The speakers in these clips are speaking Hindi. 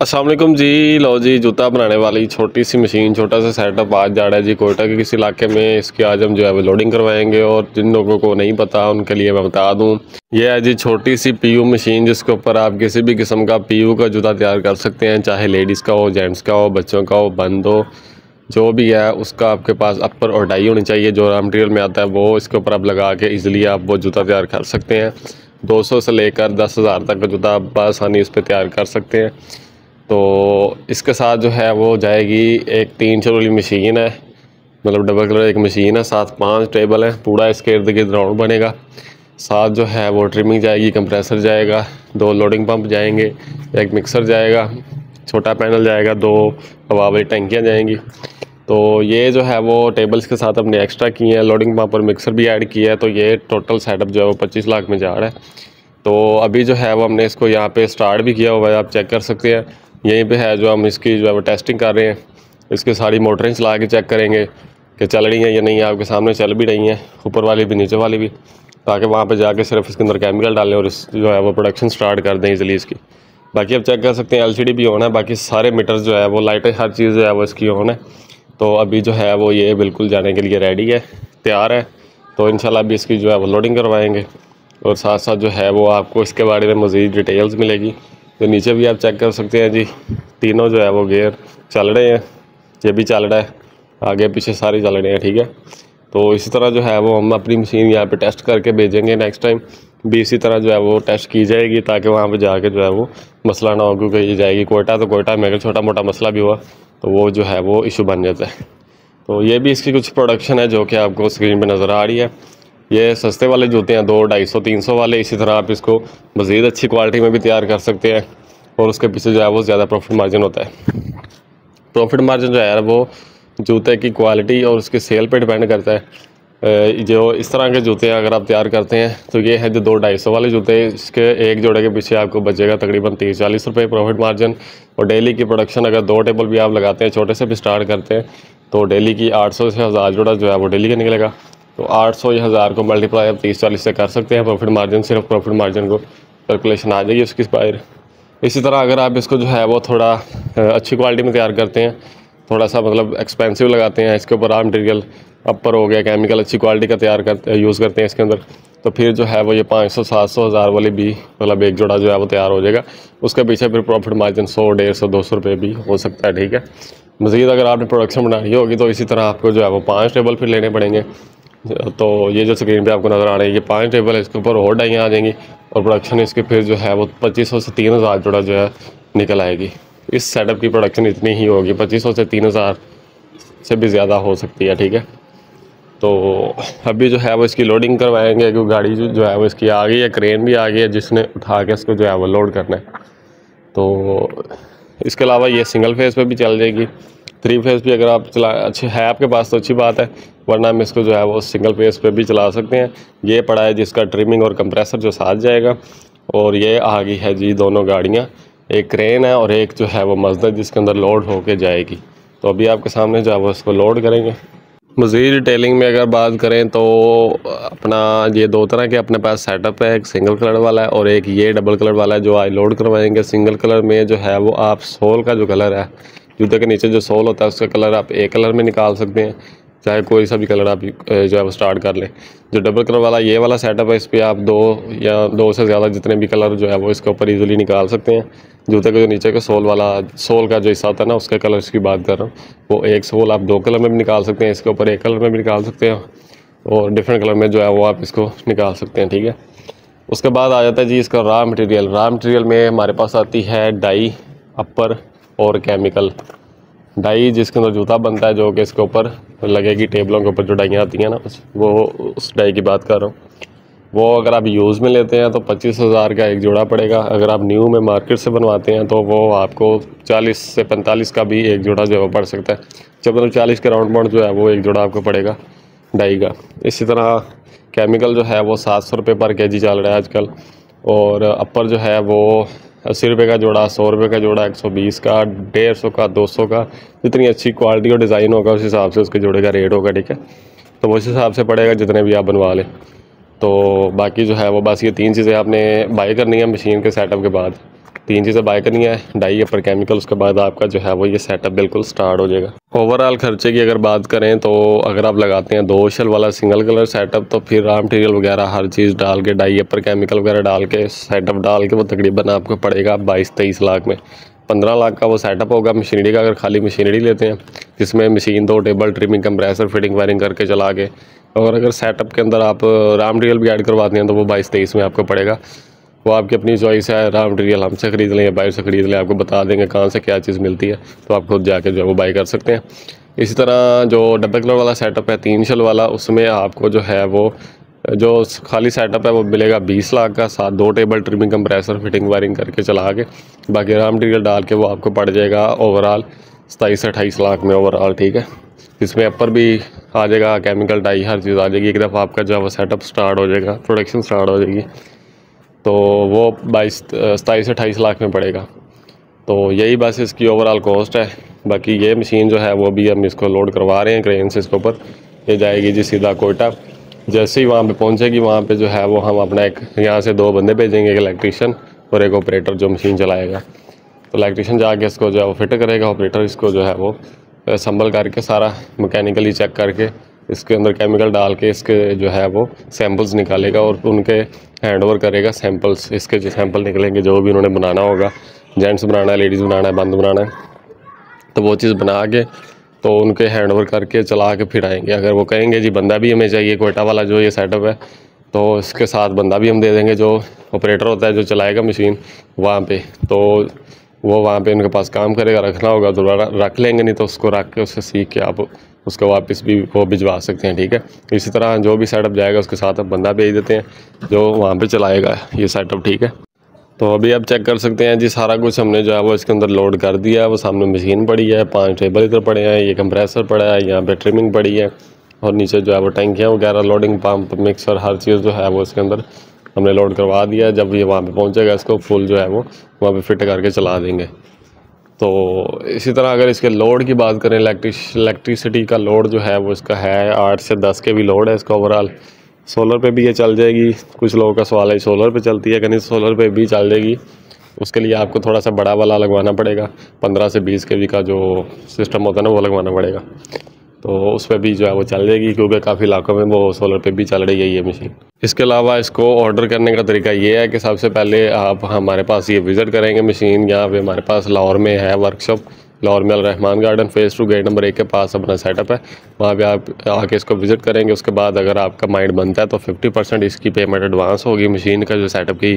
अस्सलाम वालेकुम जी। लो जी, जूता बनाने वाली छोटी सी मशीन, छोटा सा सेटअप आज जा रहा है जी कोयटा के किसी इलाके में। इसकी आज हम जो है वो लोडिंग करवाएंगे और जिन लोगों को नहीं पता उनके लिए मैं बता दूं, ये है जी छोटी सी पीयू मशीन जिसके ऊपर आप किसी भी किस्म का पीयू का जूता तैयार कर सकते हैं, चाहे लेडीज़ का हो, जेंट्स का हो, बच्चों का हो, बंद हो, जो भी है उसका आपके पास अपर और डाई होनी चाहिए। जो रॉ मटेरियल में आता है वो इसके ऊपर आप लगा के ईज़िली आप वो जूता तैयार कर सकते हैं। 200 से लेकर 10,000 तक का जूता आप आसानी इस पर तैयार कर सकते हैं। तो इसके साथ जो है वो जाएगी एक 3 चरोली मशीन है, मतलब डबल कलर एक मशीन है, साथ 5 टेबल है, पूरा इसके इर्द गिर्द राउंड बनेगा। साथ जो है वो ट्रिमिंग जाएगी, कंप्रेसर जाएगा, 2 लोडिंग पंप जाएंगे, एक मिक्सर जाएगा, छोटा पैनल जाएगा, 2 हवा वाली टंकियाँ जाएंगी। तो ये जो है वो टेबल्स के साथ हमने एक्स्ट्रा किए हैं, लोडिंग पंप और मिक्सर भी ऐड किया है। तो ये टोटल सेटअप जो है वो 25 लाख में जा रहा है। तो अभी जो है वो हमने इसको यहाँ पे स्टार्ट भी किया हुआ है, आप चेक कर सकते हैं। यहीं पे है जो हम इसकी जो है वो टेस्टिंग कर रहे हैं। इसकी सारी मोटरें चला के चेक करेंगे कि चल रही हैं या नहीं। आपके सामने चल भी रही हैं, ऊपर वाली भी नीचे वाली भी, ताकि वहाँ पे जाके सिर्फ इसके अंदर केमिकल डालें और इस जो है वो प्रोडक्शन स्टार्ट कर दें ईज़िली इसकी। बाकी आप चेक कर सकते हैं LCD भी ऑन है, बाकी सारे मीटर्स जो है वो लाइटें, हर चीज़ जो है वो इसकी ऑन है। तो अभी जो है वो ये बिल्कुल जाने के लिए रेडी है, तैयार है। तो इंशाल्लाह अभी इसकी जो है वो लोडिंग करवाएँगे और साथ साथ जो है वो आपको इसके बारे में मज़ीद डिटेल्स मिलेगी। तो नीचे भी आप चेक कर सकते हैं जी, तीनों जो है वो गियर चल रहे हैं, ये भी चल रहा है, आगे पीछे सारे चल रहे हैं, ठीक है। तो इसी तरह जो है वो हम अपनी मशीन यहाँ पे टेस्ट करके भेजेंगे। नेक्स्ट टाइम भी इसी तरह जो है वो टेस्ट की जाएगी, ताकि वहाँ पे जाके जो है वो मसला ना हो, क्योंकि ये जाएगी कोयटा, तो कोयटा में अगर छोटा मोटा मसला भी हुआ तो वो जो है वो इशू बन जाता है। तो ये भी इसकी कुछ प्रोडक्शन है जो कि आपको स्क्रीन पर नज़र आ रही है। ये सस्ते वाले जूते हैं, 200, 250, 300 वाले। इसी तरह आप इसको मज़ीद अच्छी क्वालिटी में भी तैयार कर सकते हैं और उसके पीछे जो है वो ज़्यादा प्रॉफिट मार्जिन होता है। प्रॉफिट मार्जिन जो है वो जूते की क्वालिटी और उसके सेल पे डिपेंड करता है। जो इस तरह के जूते अगर आप तैयार करते हैं तो ये है जो 200, 250 वाले जूते, इसके एक जोड़े के पीछे आपको बचेगा तकरीबन 30-40 रुपये प्रॉफिट मार्जिन। और डेली की प्रोडक्शन अगर 2 टेबल भी आप लगाते हैं, छोटे से भी स्टार्ट करते हैं, तो डेली की 800 से 1000 जोड़ा जो है वो डेली का निकलेगा। तो 800 या 1000 को मल्टीप्लाई आप 30-40 से कर सकते हैं प्रॉफिट मार्जिन। सिर्फ प्रॉफिट मार्जिन को कैलकुलेशन आ जाएगी उसकी बाहर। इसी तरह अगर आप इसको जो है वो थोड़ा अच्छी क्वालिटी में तैयार करते हैं, थोड़ा सा मतलब एक्सपेंसिव लगाते हैं, इसके ऊपर रॉ मटेरियल अपर हो गया, केमिकल अच्छी क्वालिटी का तैयार करते यूज़ करते हैं इसके अंदर, तो फिर जो है वो ये 500, 700, 1000 वाली भी मतलब एक जोड़ा जो है वो तैयार हो जाएगा। उसके पीछे फिर प्रॉफिट मार्जिन 100, 150, 200 रुपये भी हो सकता है, ठीक है। मज़ीद अगर आपने प्रोडक्शन बनानी होगी तो इसी तरह आपको जो है वो 5 टेबल फिर लेने पड़ेंगे। तो ये जो स्क्रीन पे आपको नज़र आ रही है ये 5 टेबल है, इसके ऊपर और डाइयाँ आ जाएंगी और प्रोडक्शन इसके फिर जो है वो 2500 से 3000 जोड़ा जो है निकल आएगी। इस सेटअप की प्रोडक्शन इतनी ही होगी, 2500 से 3000 से भी ज़्यादा हो सकती है, ठीक है। तो अभी जो है वो इसकी लोडिंग करवाएंगे, क्योंकि गाड़ी जो है वो इसकी आ गई है, क्रेन भी आ गई है जिसने उठा के इसको जो है वो लोड करना है। तो इसके अलावा ये सिंगल फेस पे भी चल जाएगी, 3 फेस भी अगर आप चला अच्छे है आपके पास तो अच्छी बात है, वरना हम इसको जो है वो सिंगल फेस पे भी चला सकते हैं। ये पड़ा है जिसका ट्रिमिंग और कंप्रेसर जो साथ जाएगा। और ये आ गई है जी दोनों गाड़ियाँ, एक क्रेन है और एक जो है वो मजदूर जिसके अंदर लोड होके जाएगी। तो अभी आपके सामने जो है वो इसको लोड करेंगे। मज़ीद डिटेलिंग में अगर बात करें तो अपना ये 2 तरह के अपने पास सेटअप है, एक सिंगल कलर वाला है और एक ये डबल कलर वाला है जो आज लोड करवाएंगे। सिंगल कलर में जो है वो आप सोल का जो कलर है, जूते के नीचे जो सोल होता है उसका कलर आप एक कलर में निकाल सकते हैं, चाहे कोई सा भी कलर आप जो है वो स्टार्ट कर लें। जो डबल कलर वाला ये वाला सेटअप है, इस पर आप 2 या 2 से ज़्यादा जितने भी कलर जो है वो इसके ऊपर ईज़िली निकाल सकते हैं। जूते के जो नीचे का सोल का जो हिस्सा होता है ना, उसके कलर की बात कर रहा हूँ, वो एक सोल आप 2 कलर में भी निकाल सकते हैं, इसके ऊपर एक कलर में भी निकाल सकते हैं और डिफरेंट कलर में जो है वो आप इसको निकाल सकते हैं, ठीक है। उसके बाद आ जाता है जी इसका रॉ मटेरियल। रॉ मटेरियल में हमारे पास आती है डाई, अपर और केमिकल। डाई जिसके अंदर जूता बनता है, जो कि इसके ऊपर लगेगी, टेबलों के ऊपर जो डाइयाँ आती हैं ना, वो उस डाई की बात कर रहा हूँ। वो अगर आप यूज़ में लेते हैं तो 25,000 का एक जोड़ा पड़ेगा। अगर आप न्यू में मार्केट से बनवाते हैं तो वो आपको 40 से 45 का भी एक जोड़ा जो है वो पड़ सकता है। जब मतलब 40 के राउंड बाउंड जो है वो एक जोड़ा आपको पड़ेगा डाई का। इसी तरह केमिकल जो है वो 700 रुपये पर केजी चल रहा है आजकल। और अपर जो है वो 80 रुपये का जोड़ा, 100 रुपये का जोड़ा, 120 का, 150 का, 200 का। जितनी अच्छी क्वालिटी और डिज़ाइन होगा उस हिसाब से उसके जोड़े का रेट होगा, ठीक है। तो उस हिसाब से पड़ेगा जितने भी आप बनवा लें। तो बाकी जो है वो बस ये 3 चीज़ें आपने बाई करनी है मशीन के सेटअप के बाद। 3 चीज़ें बाय करनी है, डाई, अपर केमिकल, उसके बाद आपका जो है वो ये सेटअप बिल्कुल स्टार्ट हो जाएगा। ओवरऑल खर्चे की अगर बात करें तो अगर आप लगाते हैं 2 शेल वाला सिंगल कलर सेटअप तो फिर रॉ मटेरियल वगैरह हर चीज़ डाल के, डाई, अपर केमिकल वगैरह डाल के, सेटअप डाल के वो तकरीबन आपको पड़ेगा 22-23 लाख में। 15 लाख का वो सेटअप होगा मशीनरी का, अगर खाली मशीनरी लेते हैं जिसमें machine 2 table, trimming, compressor, fitting wiring करके चला के, और अगर सेटअप के अंदर आप रॉ मटेरियल भी ऐड करवाते हैं तो वो 22-23 में आपको पड़ेगा। वो आपकी अपनी चॉइस है, रॉ मटेरियल हमसे ख़रीद लें या बाहर से ख़रीद लें, आपको बता देंगे कहाँ से क्या चीज़ मिलती है, तो आप खुद जाके जो है वो बाई कर सकते हैं। इसी तरह जो डबल कलर वाला सेटअप है 3 शेल वाला, उसमें आपको जो है वो जो खाली सेटअप है वो मिलेगा 20 लाख का, साथ 2 table, trimming, compressor, fitting wiring करके चला के, बाकी रॉ मटेरियल डाल के वो आपको पड़ जाएगा ओवरऑल 27 से 28 लाख में ओवरऑल, ठीक है। इसमें अपर भी आ जाएगा, केमिकल, डाई, हर चीज़ आ जाएगी। एक दफ़ा आपका जो है वो सेटअप स्टार्ट हो जाएगा, प्रोडक्शन स्टार्ट हो जाएगी, तो वो 27 से 28 लाख में पड़ेगा। तो यही बस इसकी ओवरऑल कॉस्ट है। बाकी ये मशीन जो है वो भी हम इसको लोड करवा रहे हैं क्रेन से इसके ऊपर, ये जाएगी जी सीधा कोयटा। जैसे ही वहाँ पे पहुँचेगी वहाँ पे जो है वो हम अपना एक यहाँ से 2 बंदे भेजेंगे, एक इलेक्ट्रीशियन और एक ऑपरेटर जो मशीन चलाएगा। तो इलेक्ट्रीशियन जाके इसको जो है वो फिट करेगा, ऑपरेटर इसको जो है वो संभल करके सारा मैकेनिकली चेक करके इसके अंदर केमिकल डाल के इसके जो है वो सैंपल्स निकालेगा और उनके हैंड ओवर करेगा सैंपल्स। इसके जो सैंपल निकलेंगे जो भी उन्होंने बनाना होगा, जेंट्स बनाना है, लेडीज़ बनाना है, बंद बनाना है, तो वो चीज़ बना के तो उनके हैंड ओवर करके चला के फिर आएंगे। अगर वो कहेंगे जी बंदा भी हमें चाहिए, कोयटा वाला जो ये सेटअप है, तो इसके साथ बंदा भी हम दे देंगे, जो ऑपरेटर होता है जो चलाएगा मशीन वहाँ पे, तो वो वहाँ पे उनके पास काम करेगा। रखना होगा तो रख लेंगे, नहीं तो उसको रख के उससे सीख के आप उसको वापस भी वो भिजवा सकते हैं, ठीक है। इसी तरह जो भी सेटअप जाएगा उसके साथ हम बंदा भेज देते हैं जो वहाँ पे चलाएगा ये सेटअप, ठीक है। तो अभी आप चेक कर सकते हैं जी, सारा कुछ हमने जो है वो इसके अंदर लोड कर दिया है। वो सामने मशीन पड़ी है, 5 टेबल इधर पड़े हैं, ये कंप्रेसर पड़ा है, यहाँ पे ट्रिमिंग पड़ी है, और नीचे जो है वो टैंकियाँ वगैरह, लोडिंग पंप, मिक्सर, हर चीज़ जो है वो इसके अंदर हमने लोड करवा दिया है। जब ये वहाँ पे पहुँचेगा इसको फुल जो है वो वहाँ पे फिट करके चला देंगे। तो इसी तरह अगर इसके लोड की बात करें, इलेक्ट्रिसिटी का लोड जो है वो इसका है 8 से 10 के भी लोड है इसका ओवरऑल। सोलर पे भी ये चल जाएगी। कुछ लोगों का सवाल है सोलर पे चलती है कि नहीं, सोलर पे भी चल जाएगी। उसके लिए आपको थोड़ा सा बड़ा वाला लगवाना पड़ेगा, 15 से 20 के वी का जो सिस्टम होता है ना वो लगवाना पड़ेगा, तो उस पर भी जो है वो चल जाएगी, क्योंकि काफ़ी इलाकों में वो सोलर पे भी चल रही है ये मशीन। इसके अलावा इसको ऑर्डर करने का तरीका ये है कि सबसे पहले आप हमारे पास ये विज़िट करेंगे मशीन। यहाँ पे हमारे पास लाहौर में है वर्कशॉप, लाहौर में Rahman garden phase 2 gate number 1 के पास अपना सेटअप है। वहाँ पे आप आके इसको विज़िट करेंगे। उसके बाद अगर आपका माइंड बनता है तो 50% इसकी पेमेंट एडवांस होगी। मशीन का जो सेटअप की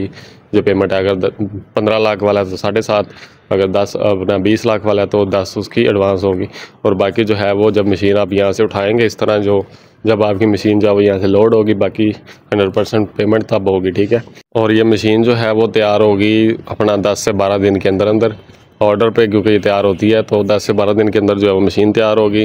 जो पेमेंट है, अगर 15 लाख वाला है तो 7.5, अगर 20 लाख वाला है तो 10 उसकी एडवांस होगी। और बाकी जो है वो जब मशीन आप यहाँ से उठाएँगे, इस तरह जो जब आपकी मशीन जो है यहाँ से लोड होगी, बाकी 100% पेमेंट तब होगी, ठीक है। और ये मशीन जो है वो तैयार होगी अपना 10 से 12 दिन के अंदर अंदर ऑर्डर पे, क्योंकि ये तैयार होती है तो 10 से 12 दिन के अंदर जो है वो मशीन तैयार होगी।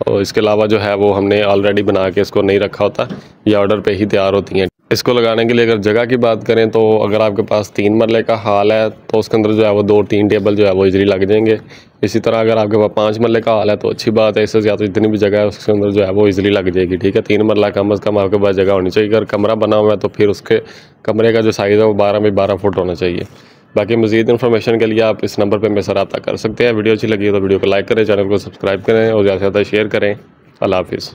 और इसके अलावा जो है वो हमने ऑलरेडी बना के इसको नहीं रखा होता, ये ऑर्डर पे ही तैयार होती हैं। इसको लगाने के लिए अगर जगह की बात करें तो अगर आपके पास 3 मरले का हाल है तो उसके अंदर जो है वो 2-3 टेबल जो है वो इजली लग जाएंगे। इसी तरह अगर आपके पास 5 मरले का हाल है तो अच्छी बात है, इससे ज़्यादा जितनी भी जगह है उसके अंदर जो है वो इजली लग जाएगी, ठीक है। 3 मरला कम अज़ कम आपके पास जगह होनी चाहिए। अगर कमरा बना हुआ है तो फिर उसके कमरे का जो साइज़ है वो 12 बाई 12 फुट होना चाहिए। बाकी मज़ीद इन्फॉर्मेशन के लिए आप इस नंबर पर मेरे से रब्ता कर सकते हैं। वीडियो अच्छी लगी तो वीडियो को लाइक करें, चैनल को सब्सक्राइब करें और ज़्यादा से ज़्यादा शेयर करें। अल्लाह हाफिज़।